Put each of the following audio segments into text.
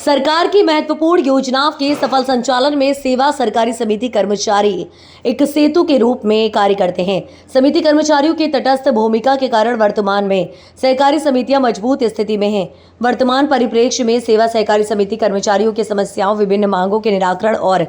सरकार की महत्वपूर्ण योजनाओं के सफल संचालन में सेवा सरकारी समिति कर्मचारी एक सेतु के रूप में कार्य करते हैं। समिति कर्मचारियों की तटस्थ भूमिका के कारण वर्तमान में सहकारी समितियां मजबूत स्थिति में हैं। वर्तमान परिप्रेक्ष्य में सेवा सहकारी समिति कर्मचारियों की समस्याओं, विभिन्न मांगों के निराकरण और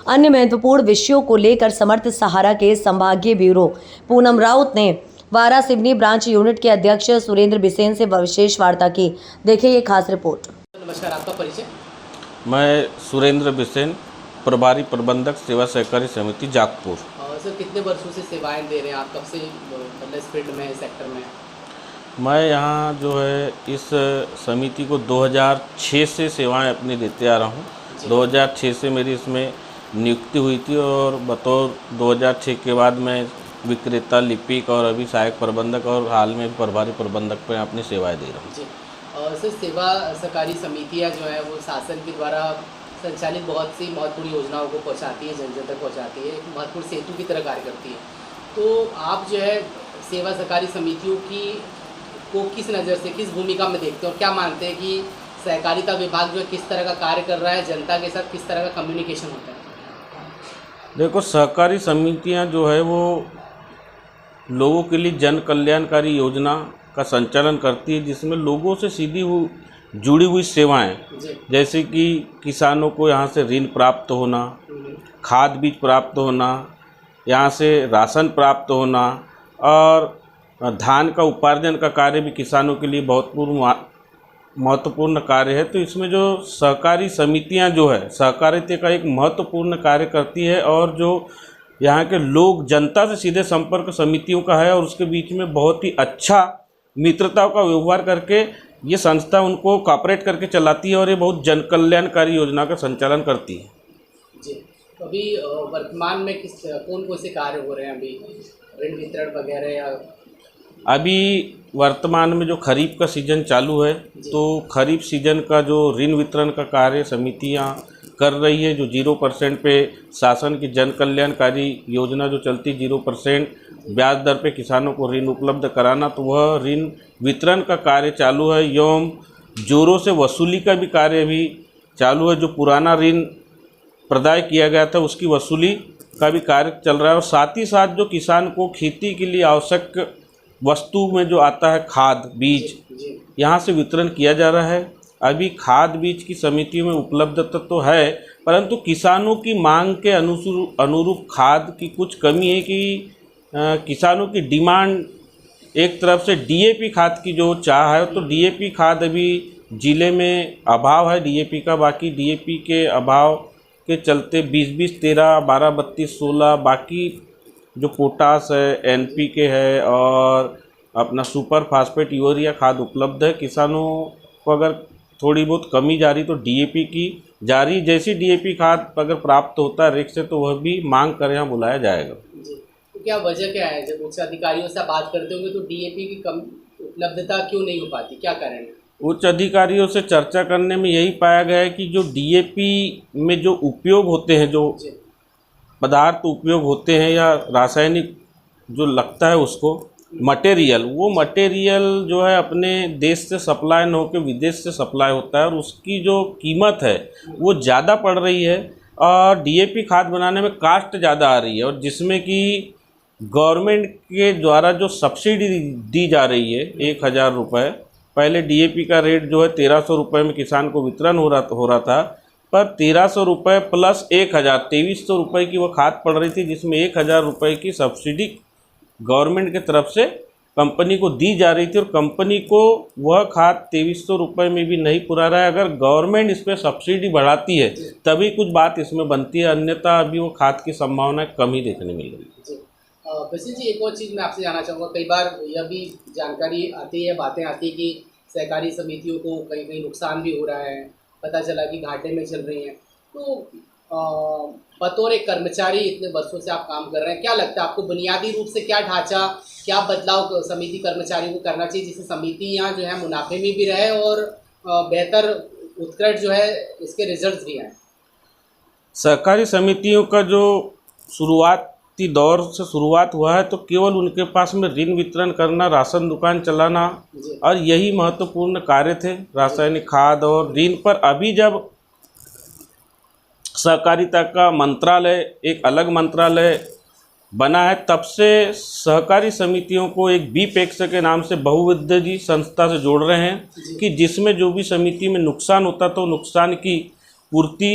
अन्य महत्वपूर्ण विषयों को लेकर समर्थ सहारा के संभागीय ब्यूरो पूनम राउत ने वारा सिवनी ब्रांच यूनिट के अध्यक्ष सुरेंद्र बिसेन से विशेष वार्ता की। देखिए ये खास रिपोर्ट। नमस्कार, आपका परिचय? मैं सुरेंद्र बिसेन, प्रभारी प्रबंधक सेवा सहकारी समिति जागपुर। सर, कितने वर्षों से सेवाएं दे रहे हैं आप? कब से मतलब इस फील्ड में, सेक्टर में? मैं यहाँ जो है इस समिति को 2006 से सेवाएं अपनी देते आ रहा हूँ। 2006 से मेरी इसमें नियुक्ति हुई थी और बतौर 2006 के बाद मैं विक्रेता, लिपिक और अभी सहायक प्रबंधक और हाल में प्रभारी प्रबंधक पर अपनी सेवाएं दे रहा हूँ। जी सर, सेवा सहकारी समितियाँ जो है वो शासन के द्वारा संचालित बहुत सी महत्वपूर्ण योजनाओं को पहुँचाती है, जन जन तक पहुँचाती है, एक महत्वपूर्ण सेतु की तरह कार्य करती है। तो आप जो है सेवा सहकारी समितियों की को किस नज़र से, किस भूमिका में देखते हैं और क्या मानते हैं कि सहकारिता विभाग जो है किस तरह का कार्य कर रहा है, जनता के साथ किस तरह का कम्युनिकेशन होता है? देखो, सहकारी समितियाँ जो है वो लोगों के लिए जन कल्याणकारी योजना का संचालन करती है, जिसमें लोगों से सीधी जुड़ी हुई सेवाएं, जैसे कि किसानों को यहाँ से ऋण प्राप्त होना, खाद बीज प्राप्त होना, यहाँ से राशन प्राप्त होना और धान का उपार्जन का कार्य भी किसानों के लिए बहुत महत्वपूर्ण कार्य है। तो इसमें जो सहकारी समितियाँ जो है सहकारिता का एक महत्वपूर्ण कार्य करती है और जो यहाँ के लोग जनता से सीधे संपर्क समितियों का है और उसके बीच में बहुत ही अच्छा मित्रताओं का व्यवहार करके ये संस्था उनको कॉपरेट करके चलाती है और ये बहुत जन कल्याणकारी योजना का संचालन करती है। जी, तो अभी वर्तमान में कौन से कार्य हो रहे हैं अभी, ऋण वितरण वगैरह? या अभी वर्तमान में जो खरीफ का सीज़न चालू है, तो खरीफ सीजन का जो ऋण वितरण का कार्य समितियाँ कर रही है, जो 0% पे शासन की जन कल्याणकारी योजना जो चलती 0% ब्याज दर पे किसानों को ऋण उपलब्ध कराना, तो वह ऋण वितरण का कार्य चालू है एवं जोरों से वसूली का भी कार्य भी चालू है। जो पुराना ऋण प्रदाय किया गया था उसकी वसूली का भी कार्य चल रहा है और साथ ही साथ जो किसान को खेती के लिए आवश्यक वस्तु में जो आता है खाद बीज, यहाँ से वितरण किया जा रहा है। अभी खाद बीज की समितियों में उपलब्धता तो है, परंतु किसानों की मांग के अनुरूप खाद की कुछ कमी है कि किसानों की डिमांड एक तरफ से डीएपी खाद की जो चाह है, तो डीएपी खाद अभी ज़िले में अभाव है डीएपी का। बाकी डीएपी के अभाव के चलते 20-20, 13, 12, 32, 16 बाकी जो पोटास है, एनपीके है और अपना सुपर फास्फेट यूरिया खाद उपलब्ध है। किसानों को अगर थोड़ी बहुत कमी जा रही तो डीएपी की जारी, जैसी डीएपी खाद अगर प्राप्त होता है रेक से तो वह भी मांग कर यहाँ बुलाया जाएगा। तो क्या वजह क्या है? जब उच्च अधिकारियों से बात करते होंगे तो डीएपी की कम उपलब्धता क्यों नहीं हो पाती, क्या कारण है? उच्च अधिकारियों से चर्चा करने में यही पाया गया है कि जो डीएपी में जो उपयोग होते हैं, जो पदार्थ उपयोग होते हैं या रासायनिक जो लगता है उसको मटेरियल, वो मटेरियल जो है अपने देश से सप्लाई न होकर विदेश से सप्लाई होता है और उसकी जो कीमत है वो ज़्यादा पड़ रही है और डीएपी खाद बनाने में कास्ट ज़्यादा आ रही है और जिसमें कि गवर्नमेंट के द्वारा जो सब्सिडी दी जा रही है 1000 रुपये, पहले डीएपी का रेट जो है 1300 रुपये में किसान को वितरण हो रहा था, पर 1300 रुपये प्लस 1000, 2300 रुपये की वो खाद पड़ रही थी, जिसमें 1000 रुपये की सब्सिडी गवर्नमेंट की तरफ से कंपनी को दी जा रही थी और कंपनी को वह खाद 2300 रुपये में भी नहीं पुरा रहा है। अगर गवर्नमेंट इस पर सब्सिडी बढ़ाती है तभी कुछ बात इसमें बनती है, अन्यथा अभी वो खाद की संभावना कम ही देखने मिल रही है। वैसे जी, एक और चीज़ मैं आपसे जानना चाहूँगा, कई बार यह भी जानकारी आती है, बातें आती है कि सहकारी समितियों को कहीं कहीं नुकसान भी हो रहा है, पता चला कि घाटे में चल रही हैं। तो बतौर एक कर्मचारी इतने वर्षों से आप काम कर रहे हैं, क्या लगता है आपको बुनियादी रूप से क्या ढांचा, क्या बदलाव समिति कर्मचारियों को करना चाहिए जिससे समितियाँ जो है मुनाफे में भी रहे और बेहतर उत्कृष्ट जो है इसके रिजल्ट्स भी आए? सहकारी समितियों का जो शुरुआत शुरुआती दौर से शुरुआत हुआ है तो केवल उनके पास में ऋण वितरण करना, राशन दुकान चलाना जी और यही महत्वपूर्ण कार्य थे, रासायनिक खाद और ऋण पर। अभी जब सहकारिता का मंत्रालय, एक अलग मंत्रालय बना है, तब से सहकारी समितियों को एक बीपेक्स के नाम से बहुउद्देशीय संस्था से जोड़ रहे हैं कि जिसमें जो भी समिति में नुकसान होता तो नुकसान की पूर्ति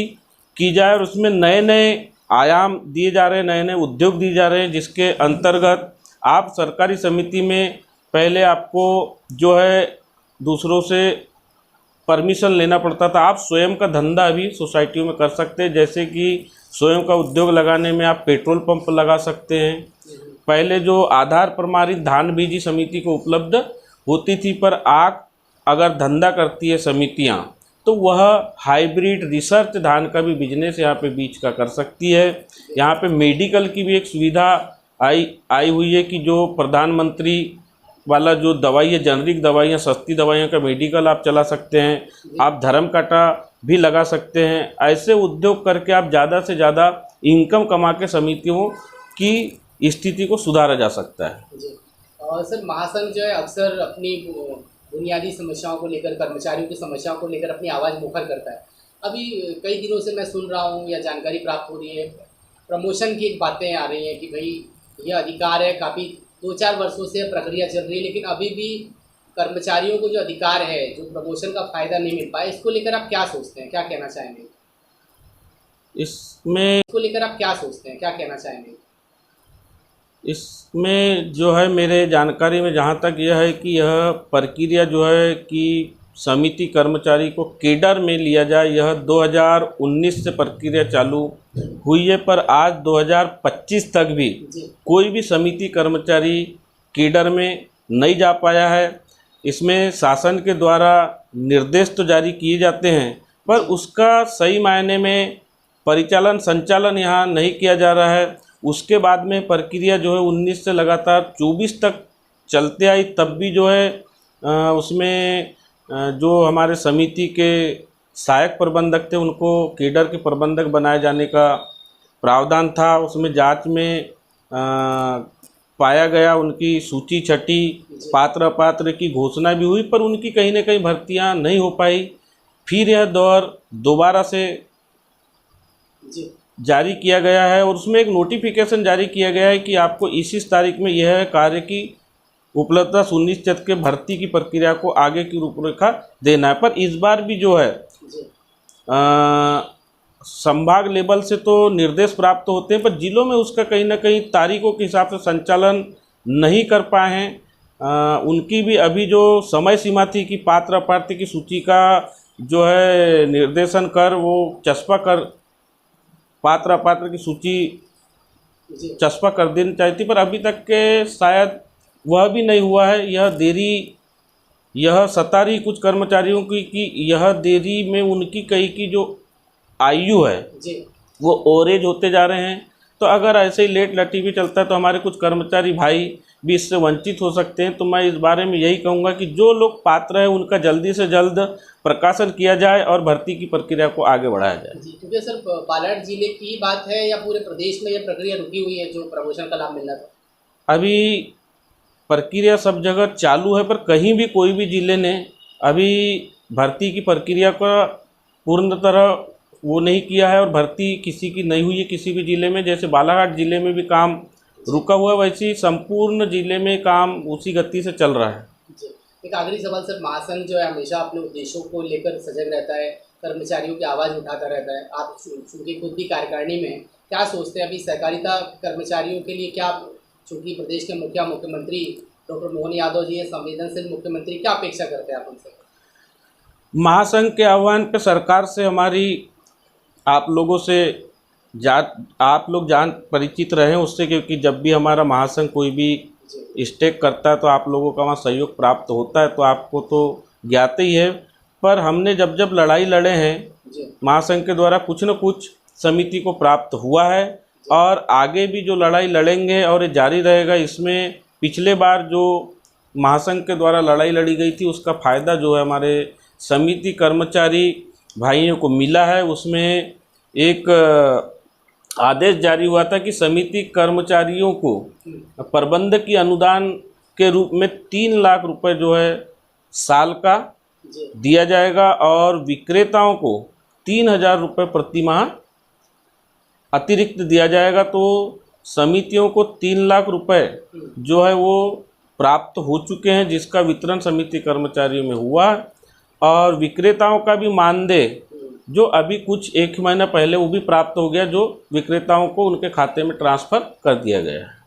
की जाए और उसमें नए नए आयाम दिए जा रहे हैं, नए नए उद्योग दिए जा रहे हैं, जिसके अंतर्गत आप सरकारी समिति में पहले आपको जो है दूसरों से परमिशन लेना पड़ता था, आप स्वयं का धंधा अभी सोसाइटियों में कर सकते हैं। जैसे कि स्वयं का उद्योग लगाने में आप पेट्रोल पंप लगा सकते हैं। पहले जो आधार प्रमाणित धान बीजी समिति को उपलब्ध होती थी, पर आप अगर धंधा करती है समितियां तो वह हाइब्रिड रिसर्च धान का भी बिजनेस यहाँ पे बीज का कर सकती है। यहाँ पे मेडिकल की भी एक सुविधा आई हुई है कि जो प्रधानमंत्री वाला जो दवाई है, जेनरिक दवाइयाँ, सस्ती दवाइयों का मेडिकल आप चला सकते हैं। आप धर्म कांटा भी लगा सकते हैं। ऐसे उद्योग करके आप ज़्यादा से ज़्यादा इनकम कमा के समितियों की स्थिति को सुधारा जा सकता है। जी। और सर, महासंघ जो है अक्सर अपनी बुनियादी समस्याओं को लेकर, कर्मचारियों की समस्याओं को लेकर अपनी आवाज़ मुखर करता है। अभी कई दिनों से मैं सुन रहा हूँ या जानकारी प्राप्त हो रही है, प्रमोशन की एक बातें आ रही हैं कि भाई यह अधिकार है, काफ़ी 2-4 वर्षों से प्रक्रिया चल रही है, लेकिन अभी भी कर्मचारियों को जो अधिकार है, जो प्रमोशन का फ़ायदा नहीं मिल पाया, इसको लेकर आप क्या सोचते हैं, क्या कहना चाहेंगे? इसको लेकर आप क्या सोचते हैं, क्या कहना चाहेंगे? इसमें जो है मेरे जानकारी में जहाँ तक यह है कि यह प्रक्रिया जो है कि समिति कर्मचारी को केडर में लिया जाए, यह 2019 से प्रक्रिया चालू हुई है, पर आज 2025 तक भी कोई भी समिति कर्मचारी केडर में नहीं जा पाया है। इसमें शासन के द्वारा निर्देश तो जारी किए जाते हैं, पर उसका सही मायने में परिचालन संचालन यहाँ नहीं किया जा रहा है। उसके बाद में प्रक्रिया जो है 19 से लगातार 24 तक चलते आई, तब भी जो है उसमें जो हमारे समिति के सहायक प्रबंधक थे उनको केडर के प्रबंधक बनाए जाने का प्रावधान था। उसमें जांच में पाया गया, उनकी सूची छटी, पात्र अपात्र की घोषणा भी हुई, पर उनकी कहीं ना कहीं भर्तियां नहीं हो पाई। फिर यह दौर दोबारा से जारी किया गया है और उसमें एक नोटिफिकेशन जारी किया गया है कि आपको इस तारीख में यह कार्य की उपलब्धता सुनिश्चित के भर्ती की प्रक्रिया को आगे की रूपरेखा देना है। पर इस बार भी जो है संभाग लेवल से तो निर्देश प्राप्त होते हैं, पर जिलों में उसका कहीं ना कहीं तारीखों के हिसाब से संचालन नहीं कर पाए हैं। उनकी भी अभी जो समय सीमा थी कि पात्र अपात्र की सूची का जो है निर्देशन कर वो चस्पा कर पात्र अपात्र की सूची चस्पा कर देनी चाहिए थी, पर अभी तक के शायद वह भी नहीं हुआ है। यह देरी यह सता रही कुछ कर्मचारियों की कि यह देरी में उनकी कई की जो आयु है वो ओवरेज होते जा रहे हैं। तो अगर ऐसे ही लेट लटी भी चलता है तो हमारे कुछ कर्मचारी भाई भी इससे वंचित हो सकते हैं। तो मैं इस बारे में यही कहूँगा कि जो लोग पात्र हैं उनका जल्दी से जल्द प्रकाशन किया जाए और भर्ती की प्रक्रिया को आगे बढ़ाया जाए। जी, क्योंकि सर बालाघाट जिले की बात है या पूरे प्रदेश में यह प्रक्रिया रुकी हुई है जो प्रमोशन का लाभ मिलना था? अभी प्रक्रिया सब जगह चालू है, पर कहीं भी कोई भी जिले ने अभी भर्ती की प्रक्रिया का पूर्ण तरह वो नहीं किया है और भर्ती किसी की नहीं हुई है किसी भी ज़िले में। जैसे बालाघाट ज़िले में भी काम रुका हुआ है, वैसे ही संपूर्ण ज़िले में काम उसी गति से चल रहा है। जी, एक आखिरी सवाल सर, महासंघ जो है हमेशा अपने उद्देश्यों को लेकर सजग रहता है, कर्मचारियों की आवाज़ उठाता रहता है। आप चूँकि खुद भी कार्यकारिणी में क्या सोचते हैं अभी सहकारिता कर्मचारियों के लिए? क्या चूँकि प्रदेश के मुख्यमंत्री डॉक्टर मोहन यादव जी है, संवेदनशील मुख्यमंत्री, क्या अपेक्षा करते हैं आप उनसे? महासंघ के आह्वान पे सरकार से हमारी आप लोगों से आप लोग जान परिचित रहें उससे, क्योंकि जब भी हमारा महासंघ कोई भी स्टेक करता है तो आप लोगों का वहाँ सहयोग प्राप्त होता है, तो आपको तो ज्ञात ही है। पर हमने जब जब लड़ाई लड़े हैं महासंघ के द्वारा कुछ न कुछ समिति को प्राप्त हुआ है और आगे भी जो लड़ाई लड़ेंगे और ये जारी रहेगा। इसमें पिछले बार जो महासंघ के द्वारा लड़ाई लड़ी गई थी उसका फ़ायदा जो है हमारे समिति कर्मचारी भाइयों को मिला है। उसमें एक आदेश जारी हुआ था कि समिति कर्मचारियों को प्रबंधकीय अनुदान के रूप में 3 लाख रुपए जो है साल का जी दिया जाएगा और विक्रेताओं को 3,000 रुपये प्रति माह अतिरिक्त दिया जाएगा। तो समितियों को 3 लाख रुपए जो है वो प्राप्त हो चुके हैं, जिसका वितरण समिति कर्मचारियों में हुआ और विक्रेताओं का भी मानदेय जो अभी कुछ 1 महीना पहले वो भी प्राप्त हो गया, जो विक्रेताओं को उनके खाते में ट्रांसफ़र कर दिया गया है।